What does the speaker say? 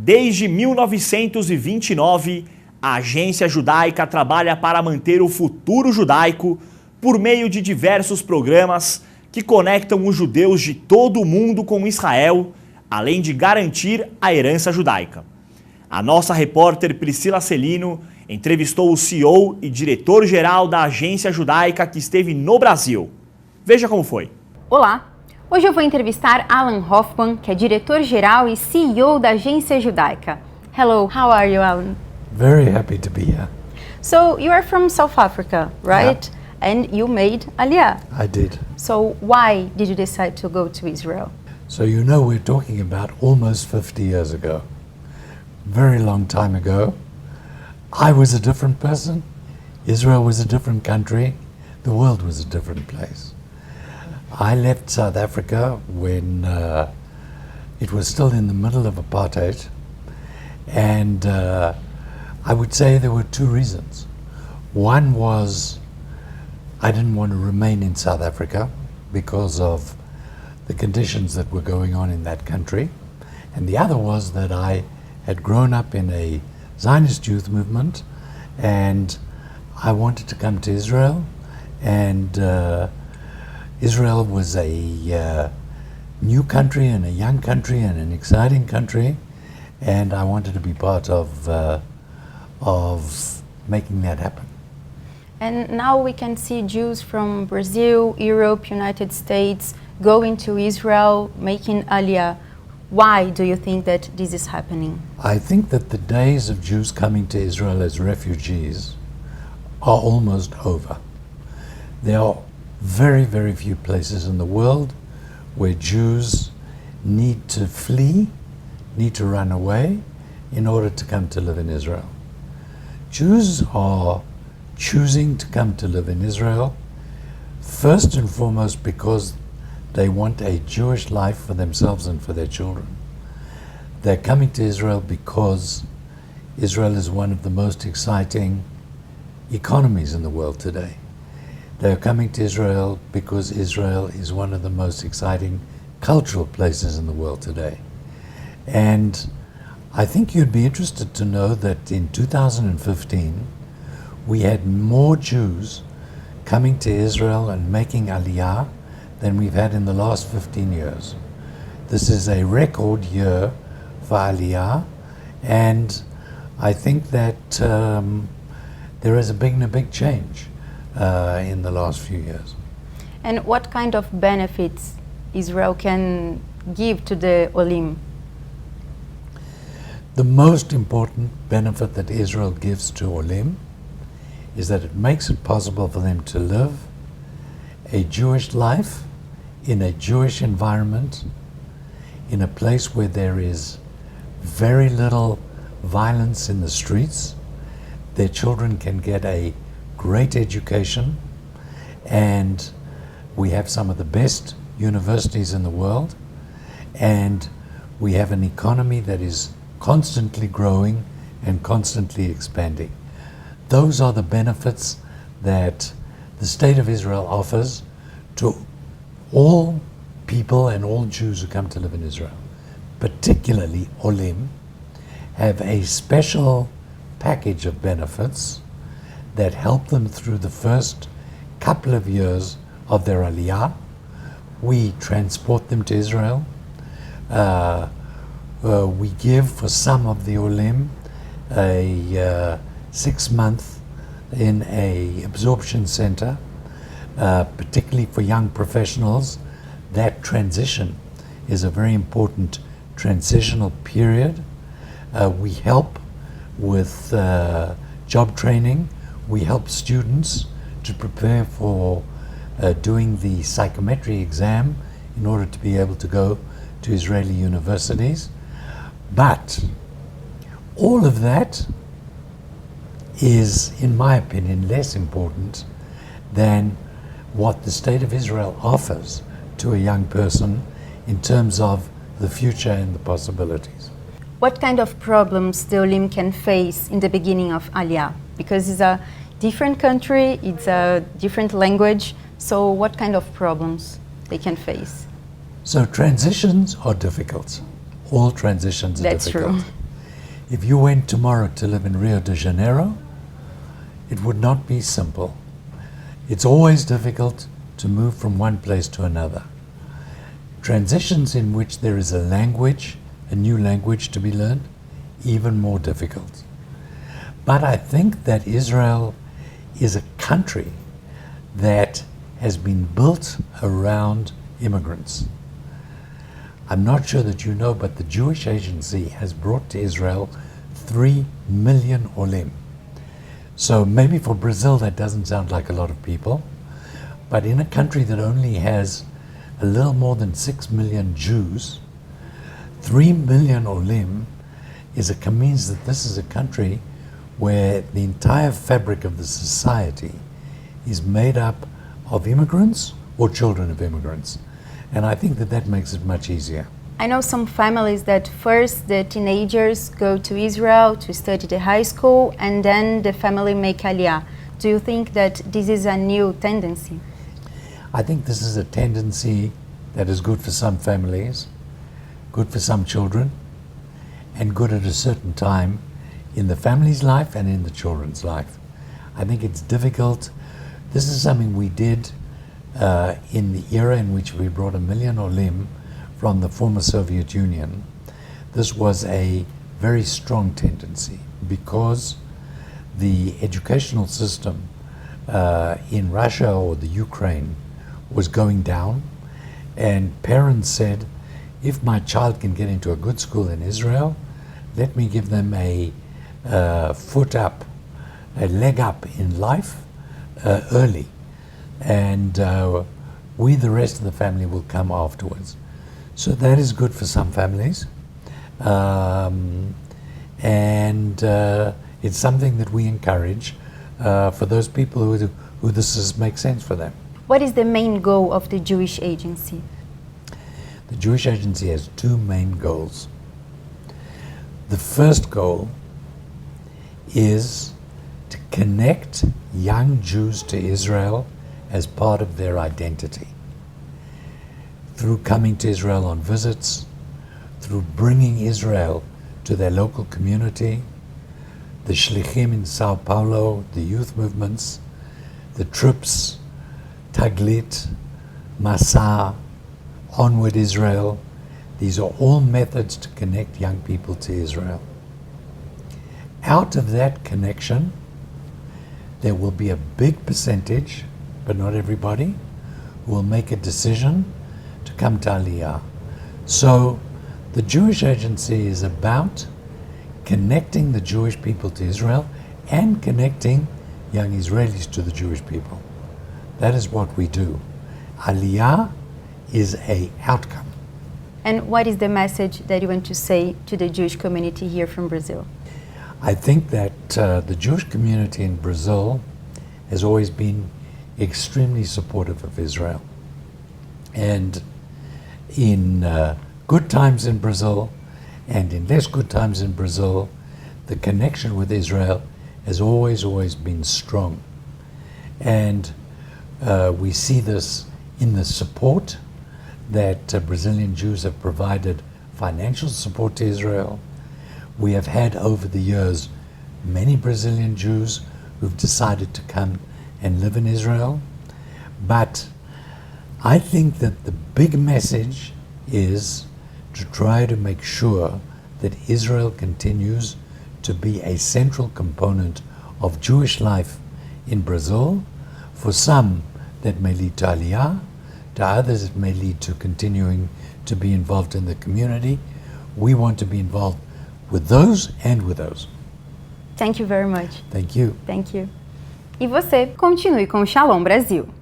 Desde 1929, a Agência Judaica trabalha para manter o futuro judaico por meio de diversos programas que conectam os judeus de todo o mundo com Israel, além de garantir a herança judaica. A nossa repórter Priscila Celino entrevistou o CEO e diretor-geral da Agência Judaica que esteve no Brasil. Veja como foi. Olá! Hoje eu vou entrevistar Alan Hoffmann, que é diretor-geral e CEO da Agência Judaica. Hello, how are you, Alan? Very happy to be here. So, you are from South Africa, right? Yeah. And you made Aliyah. I did. So, why did you decide to go to Israel? So you know we're talking about almost 50 years ago. Very long time ago. I was a different person. Israel was a different country. The world was a different place. I left South Africa when it was still in the middle of apartheid, and I would say there were two reasons. One was I didn't want to remain in South Africa because of the conditions that were going on in that country, and the other was that I had grown up in a Zionist youth movement, and I wanted to come to Israel, and Israel was a new country and a young country and an exciting country, and I wanted to be part of making that happen. And now we can see Jews from Brazil, Europe, United States going to Israel, making Aliyah. Why do you think that this is happening? I think that the days of Jews coming to Israel as refugees are almost over. There are very, very few places in the world where Jews need to flee, need to run away in order to come to live in Israel. Jews are choosing to come to live in Israel first and foremost because they want a Jewish life for themselves and for their children. They're coming to Israel because Israel is one of the most exciting economies in the world today. They're coming to Israel because Israel is one of the most exciting cultural places in the world today. And I think you'd be interested to know that in 2015, we had more Jews coming to Israel and making Aliyah than we've had in the last 15 years. This is a record year for Aliyah, and I think that there has been a big change in the last few years. And what kind of benefits Israel can give to the Olim? The most important benefit that Israel gives to Olim is that it makes it possible for them to live a Jewish life in a Jewish environment, in a place where there is very little violence in the streets. Their children can get a great education, and we have some of the best universities in the world, and we have an economy that is constantly growing and constantly expanding. Those are the benefits that the State of Israel offers to all people and all Jews who come to live in Israel. Particularly Olim have a special package of benefits that help them through the first couple of years of their Aliyah. We transport them to Israel. We give for some of the Olim a 6-month in a absorption center, particularly for young professionals. That transition is a very important transitional period. We help with job training. We help students to prepare for doing the psychometry exam in order to be able to go to Israeli universities. But all of that is, in my opinion, less important than what the State of Israel offers to a young person in terms of the future and the possibilities. What kind of problems the Olim can face in the beginning of Aliyah? Because it's a different country, it's a different language, so what kind of problems they can face? So transitions are difficult. All transitions are That's difficult. true. If you went tomorrow to live in Rio de Janeiro, it would not be simple. It's always difficult to move from one place to another. Transitions in which there is a language, a new language to be learned, even more difficult. But I think that Israel is a country that has been built around immigrants. I'm not sure that you know, but the Jewish Agency has brought to Israel 3 million olim. So maybe for Brazil that doesn't sound like a lot of people, but in a country that only has a little more than 6 million Jews, 3 million olim means that this is a country where the entire fabric of the society is made up of immigrants or children of immigrants. And I think that that makes it much easier. I know some families that first the teenagers go to Israel to study the high school and then the family make Aliyah. Do you think that this is a new tendency? I think this is a tendency that is good for some families, good for some children, and good at a certain time in the family's life and in the children's life. I think it's difficult. This is something we did in the era in which we brought 1 million olim from the former Soviet Union. This was a very strong tendency because the educational system in Russia or the Ukraine was going down, and parents said, if my child can get into a good school in Israel, let me give them a leg up in life early, and we, the rest of the family, will come afterwards. So that is good for some families, and it's something that we encourage for those people who this makes sense for them. What is the main goal of the Jewish Agency? The Jewish Agency has 2 main goals. The first goal is to connect young Jews to Israel as part of their identity. Through coming to Israel on visits, through bringing Israel to their local community, the shlichim in Sao Paulo, the youth movements, the trips, Taglit, Masa, Onward Israel. These are all methods to connect young people to Israel. Out of that connection, there will be a big percentage, but not everybody, who will make a decision to come to Aliyah. So the Jewish Agency is about connecting the Jewish people to Israel and connecting young Israelis to the Jewish people. That is what we do. Aliyah is an outcome. And what is the message that you want to say to the Jewish community here from Brazil? I think that the Jewish community in Brazil has always been extremely supportive of Israel. And in good times in Brazil and in less good times in Brazil, the connection with Israel has always been strong. And we see this in the support that Brazilian Jews have provided, financial support to Israel. We have had over the years many Brazilian Jews who've decided to come and live in Israel. But I think that the big message is to try to make sure that Israel continues to be a central component of Jewish life in Brazil. For some, that may lead to Aliyah. To others, it may lead to continuing to be involved in the community. We want to be involved with those and with those. Thank you very much. Thank you. Thank you. E você, continue com o Shalom Brasil.